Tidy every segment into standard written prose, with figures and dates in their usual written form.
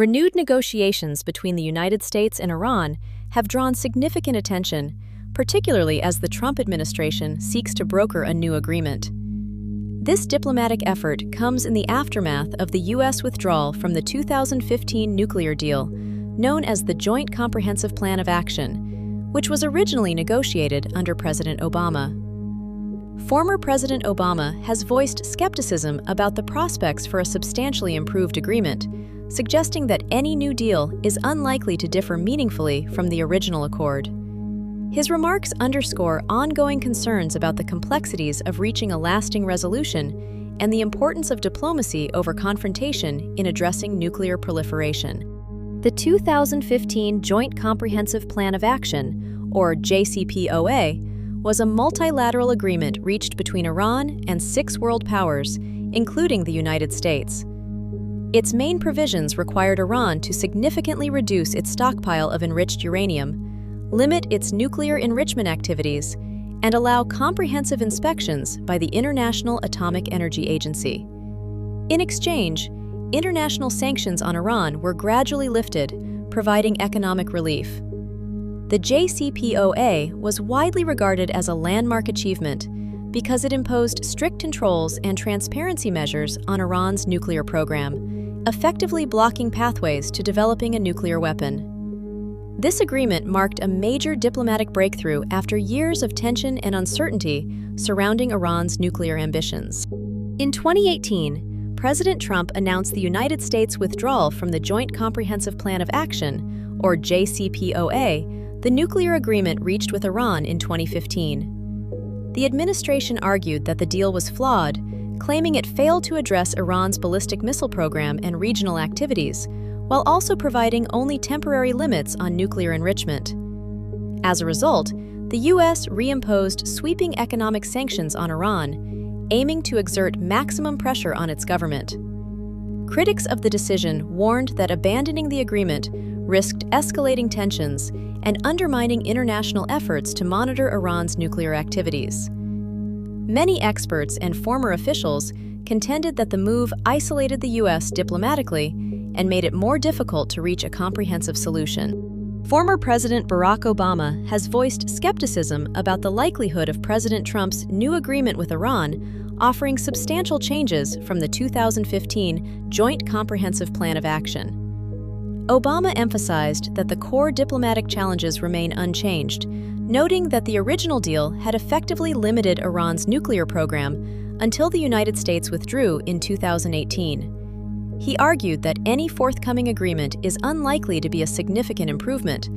Renewed negotiations between the United States and Iran have drawn significant attention, particularly as the Trump administration seeks to broker a new agreement. This diplomatic effort comes in the aftermath of the U.S. withdrawal from the 2015 nuclear deal, known as the Joint Comprehensive Plan of Action, which was originally negotiated under President Obama. Former President Obama has voiced skepticism about the prospects for a substantially improved agreement, suggesting that any new deal is unlikely to differ meaningfully from the original accord. His remarks underscore ongoing concerns about the complexities of reaching a lasting resolution and the importance of diplomacy over confrontation in addressing nuclear proliferation. The 2015 Joint Comprehensive Plan of Action, or JCPOA, was a multilateral agreement reached between Iran and 6 world powers, including the United States. Its main provisions required Iran to significantly reduce its stockpile of enriched uranium, limit its nuclear enrichment activities, and allow comprehensive inspections by the International Atomic Energy Agency. In exchange, international sanctions on Iran were gradually lifted, providing economic relief. The JCPOA was widely regarded as a landmark achievement because it imposed strict controls and transparency measures on Iran's nuclear program, effectively blocking pathways to developing a nuclear weapon. This agreement marked a major diplomatic breakthrough after years of tension and uncertainty surrounding Iran's nuclear ambitions. In 2018, President Trump announced the United States' withdrawal from the Joint Comprehensive Plan of Action, or JCPOA, the nuclear agreement reached with Iran in 2015. The administration argued that the deal was flawed, claiming it failed to address Iran's ballistic missile program and regional activities, while also providing only temporary limits on nuclear enrichment. As a result, the U.S. reimposed sweeping economic sanctions on Iran, aiming to exert maximum pressure on its government. Critics of the decision warned that abandoning the agreement risked escalating tensions and undermining international efforts to monitor Iran's nuclear activities. Many experts and former officials contended that the move isolated the U.S. diplomatically and made it more difficult to reach a comprehensive solution. Former President Barack Obama has voiced skepticism about the likelihood of President Trump's new agreement with Iran offering substantial changes from the 2015 Joint Comprehensive Plan of Action. Obama emphasized that the core diplomatic challenges remain unchanged, noting that the original deal had effectively limited Iran's nuclear program until the United States withdrew in 2018. He argued that any forthcoming agreement is unlikely to be a significant improvement,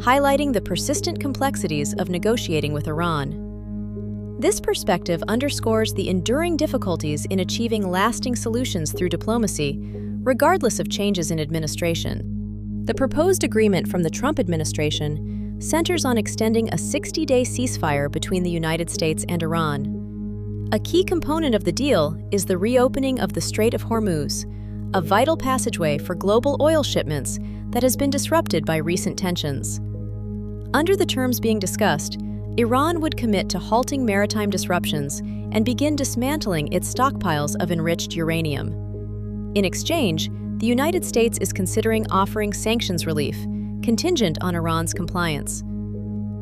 highlighting the persistent complexities of negotiating with Iran. This perspective underscores the enduring difficulties in achieving lasting solutions through diplomacy, regardless of changes in administration. The proposed agreement from the Trump administration centers on extending a 60-day ceasefire between the United States and Iran. A key component of the deal is the reopening of the Strait of Hormuz, a vital passageway for global oil shipments that has been disrupted by recent tensions. Under the terms being discussed, Iran would commit to halting maritime disruptions and begin dismantling its stockpiles of enriched uranium. In exchange, the United States is considering offering sanctions relief, contingent on Iran's compliance.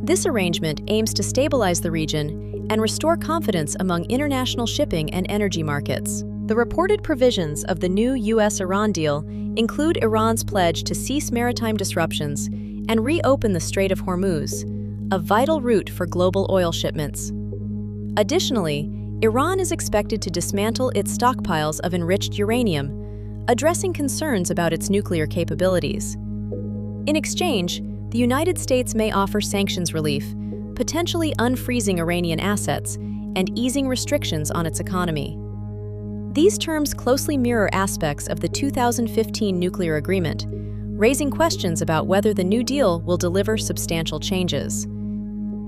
This arrangement aims to stabilize the region and restore confidence among international shipping and energy markets. The reported provisions of the new U.S. Iran deal include Iran's pledge to cease maritime disruptions and reopen the Strait of Hormuz, a vital route for global oil shipments. Additionally, Iran is expected to dismantle its stockpiles of enriched uranium, addressing concerns about its nuclear capabilities. In exchange, the United States may offer sanctions relief, potentially unfreezing Iranian assets and easing restrictions on its economy. These terms closely mirror aspects of the 2015 nuclear agreement, raising questions about whether the new deal will deliver substantial changes.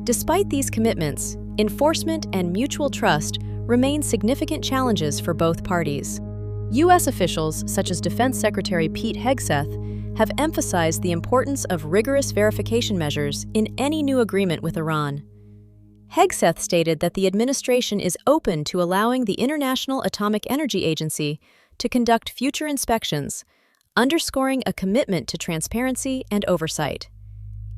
Despite these commitments, enforcement and mutual trust remain significant challenges for both parties. U.S. officials, such as Defense Secretary Pete Hegseth, have emphasized the importance of rigorous verification measures in any new agreement with Iran. Hegseth stated that the administration is open to allowing the International Atomic Energy Agency to conduct future inspections, underscoring a commitment to transparency and oversight.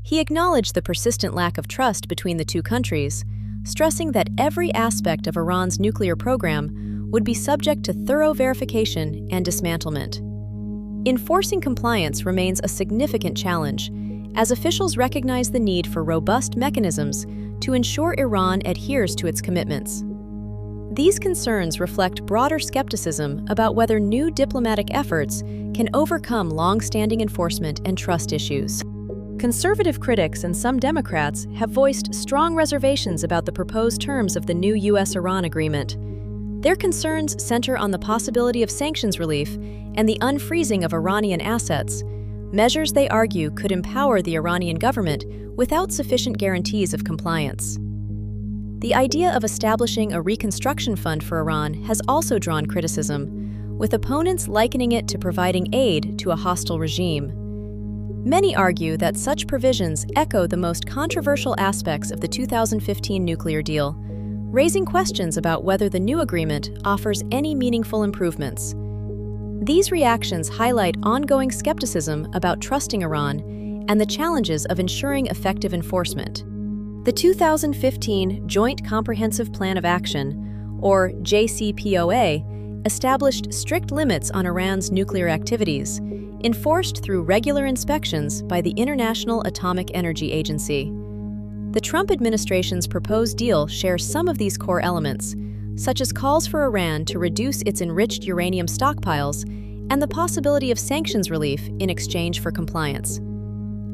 He acknowledged the persistent lack of trust between the two countries, stressing that every aspect of Iran's nuclear program would be subject to thorough verification and dismantlement. Enforcing compliance remains a significant challenge, as officials recognize the need for robust mechanisms to ensure Iran adheres to its commitments. These concerns reflect broader skepticism about whether new diplomatic efforts can overcome long-standing enforcement and trust issues. Conservative critics and some Democrats have voiced strong reservations about the proposed terms of the new U.S. Iran agreement. Their concerns center on the possibility of sanctions relief and the unfreezing of Iranian assets, measures they argue could empower the Iranian government without sufficient guarantees of compliance. The idea of establishing a reconstruction fund for Iran has also drawn criticism, with opponents likening it to providing aid to a hostile regime. Many argue that such provisions echo the most controversial aspects of the 2015 nuclear deal, raising questions about whether the new agreement offers any meaningful improvements. These reactions highlight ongoing skepticism about trusting Iran and the challenges of ensuring effective enforcement. The 2015 Joint Comprehensive Plan of Action, or JCPOA, established strict limits on Iran's nuclear activities, enforced through regular inspections by the International Atomic Energy Agency. The Trump administration's proposed deal shares some of these core elements, such as calls for Iran to reduce its enriched uranium stockpiles and the possibility of sanctions relief in exchange for compliance.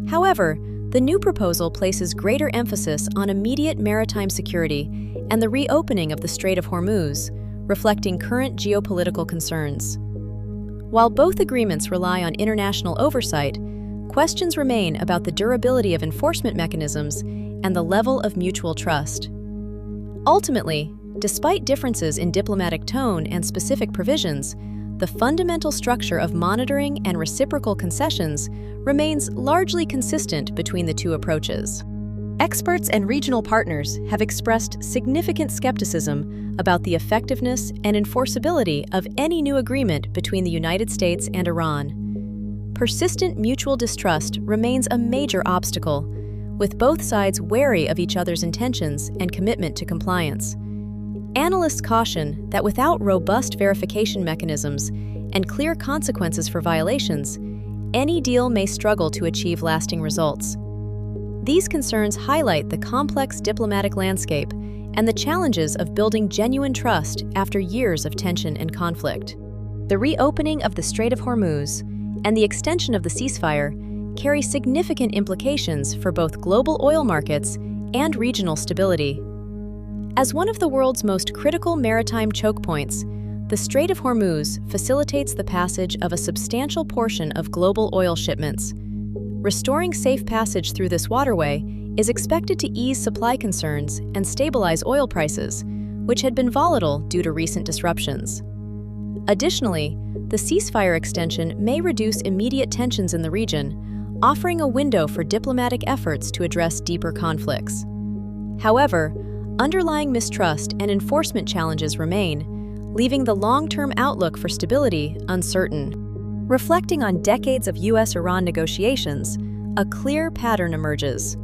However, the new proposal places greater emphasis on immediate maritime security and the reopening of the Strait of Hormuz, reflecting current geopolitical concerns. While both agreements rely on international oversight, questions remain about the durability of enforcement mechanisms and the level of mutual trust. Ultimately, despite differences in diplomatic tone and specific provisions, the fundamental structure of monitoring and reciprocal concessions remains largely consistent between the two approaches. Experts and regional partners have expressed significant skepticism about the effectiveness and enforceability of any new agreement between the United States and Iran. Persistent mutual distrust remains a major obstacle, with both sides wary of each other's intentions and commitment to compliance. Analysts caution that without robust verification mechanisms and clear consequences for violations, any deal may struggle to achieve lasting results. These concerns highlight the complex diplomatic landscape and the challenges of building genuine trust after years of tension and conflict. The reopening of the Strait of Hormuz and the extension of the ceasefire carry significant implications for both global oil markets and regional stability. As one of the world's most critical maritime choke points, the Strait of Hormuz facilitates the passage of a substantial portion of global oil shipments. Restoring safe passage through this waterway is expected to ease supply concerns and stabilize oil prices, which had been volatile due to recent disruptions. Additionally, the ceasefire extension may reduce immediate tensions in the region, offering a window for diplomatic efforts to address deeper conflicts. However, underlying mistrust and enforcement challenges remain, leaving the long-term outlook for stability uncertain. Reflecting on decades of U.S.-Iran negotiations, a clear pattern emerges.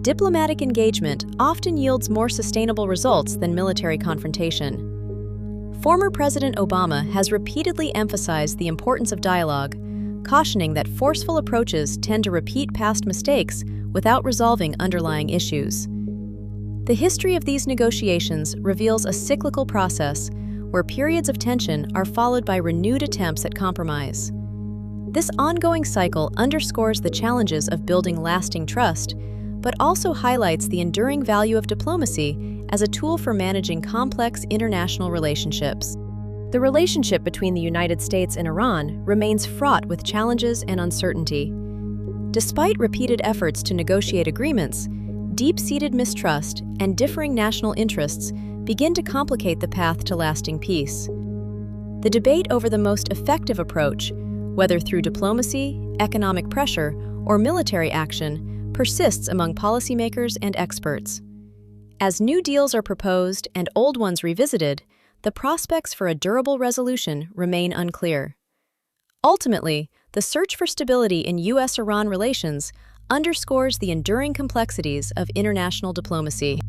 Diplomatic engagement often yields more sustainable results than military confrontation. Former President Obama has repeatedly emphasized the importance of dialogue, cautioning that forceful approaches tend to repeat past mistakes without resolving underlying issues. The history of these negotiations reveals a cyclical process where periods of tension are followed by renewed attempts at compromise. This ongoing cycle underscores the challenges of building lasting trust, but also highlights the enduring value of diplomacy as a tool for managing complex international relationships. The relationship between the United States and Iran remains fraught with challenges and uncertainty. Despite repeated efforts to negotiate agreements, deep-seated mistrust and differing national interests begin to complicate the path to lasting peace. The debate over the most effective approach, whether through diplomacy, economic pressure, or military action, persists among policymakers and experts. As new deals are proposed and old ones revisited, the prospects for a durable resolution remain unclear. Ultimately, the search for stability in U.S. Iran relations underscores the enduring complexities of international diplomacy.